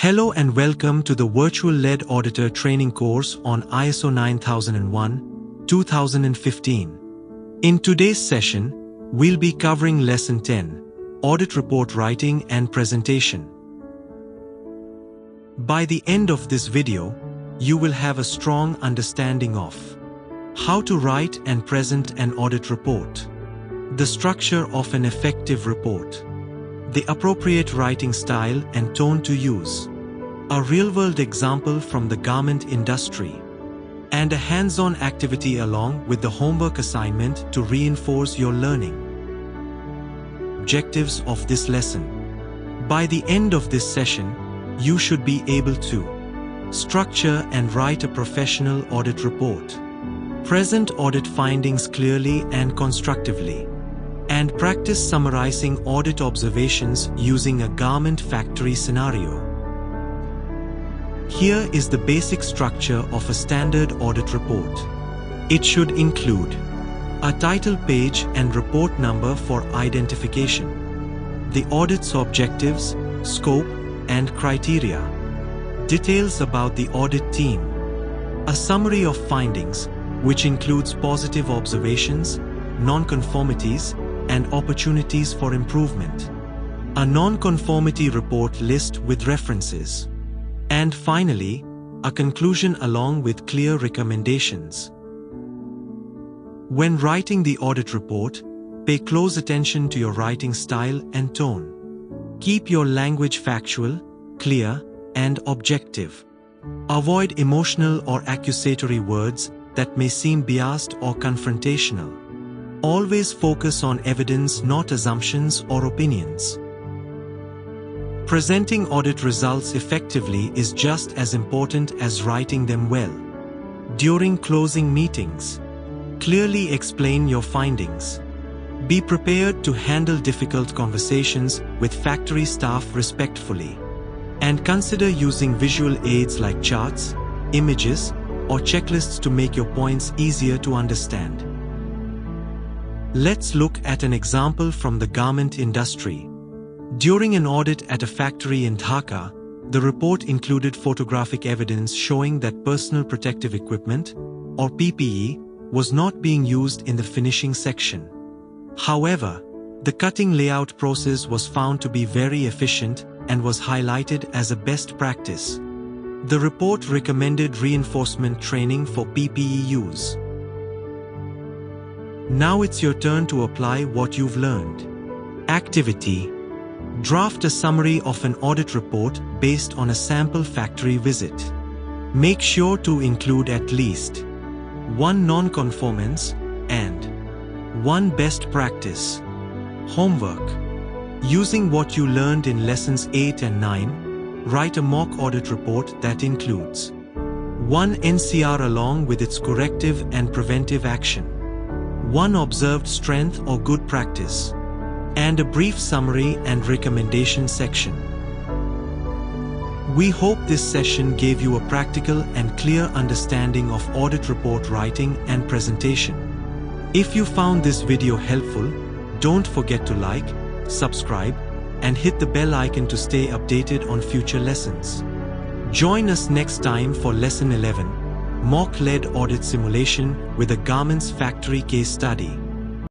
Hello and welcome to the Virtual Lead Auditor training course on ISO 9001-2015. In today's session, we'll be covering Lesson 10, Audit Report Writing and Presentation. By the end of this video, you will have a strong understanding of how to write and present an audit report, the structure of an effective report, the appropriate writing style and tone to use, a real-world example from the garment industry, and a hands-on activity along with the homework assignment to reinforce your learning. Objectives of this lesson. By the end of this session, you should be able to structure and write a professional audit report, present audit findings clearly and constructively, and practice summarizing audit observations using a garment factory scenario. Here is the basic structure of a standard audit report. It should include a title page and report number for identification, the audit's objectives, scope, and criteria, details about the audit team, a summary of findings, which includes positive observations, non-conformities, and opportunities for improvement, a non-conformity report list with references, and finally, a conclusion along with clear recommendations. When writing the audit report, pay close attention to your writing style and tone. Keep your language factual, clear, and objective. Avoid emotional or accusatory words that may seem biased or confrontational. Always focus on evidence, not assumptions or opinions. Presenting audit results effectively is just as important as writing them well. During closing meetings, clearly explain your findings. Be prepared to handle difficult conversations with factory staff respectfully. And consider using visual aids like charts, images, or checklists to make your points easier to understand. Let's look at an example from the garment industry. During an audit at a factory in Dhaka, the report included photographic evidence showing that personal protective equipment, or PPE, was not being used in the finishing section. However, the cutting layout process was found to be very efficient and was highlighted as a best practice. The report recommended reinforcement training for PPE use. Now it's your turn to apply what you've learned. Activity. Draft a summary of an audit report based on a sample factory visit. Make sure to include at least one non-conformance and one best practice. Homework. Using what you learned in lessons 8 and 9, write a mock audit report that includes one NCR along with its corrective and preventive action, one observed strength or good practice, and a brief summary and recommendation section. We hope this session gave you a practical and clear understanding of audit report writing and presentation. If you found this video helpful, don't forget to like, subscribe, and hit the bell icon to stay updated on future lessons. Join us next time for Lesson 11, Mock Lead Audit Simulation with a Garments Factory Case Study.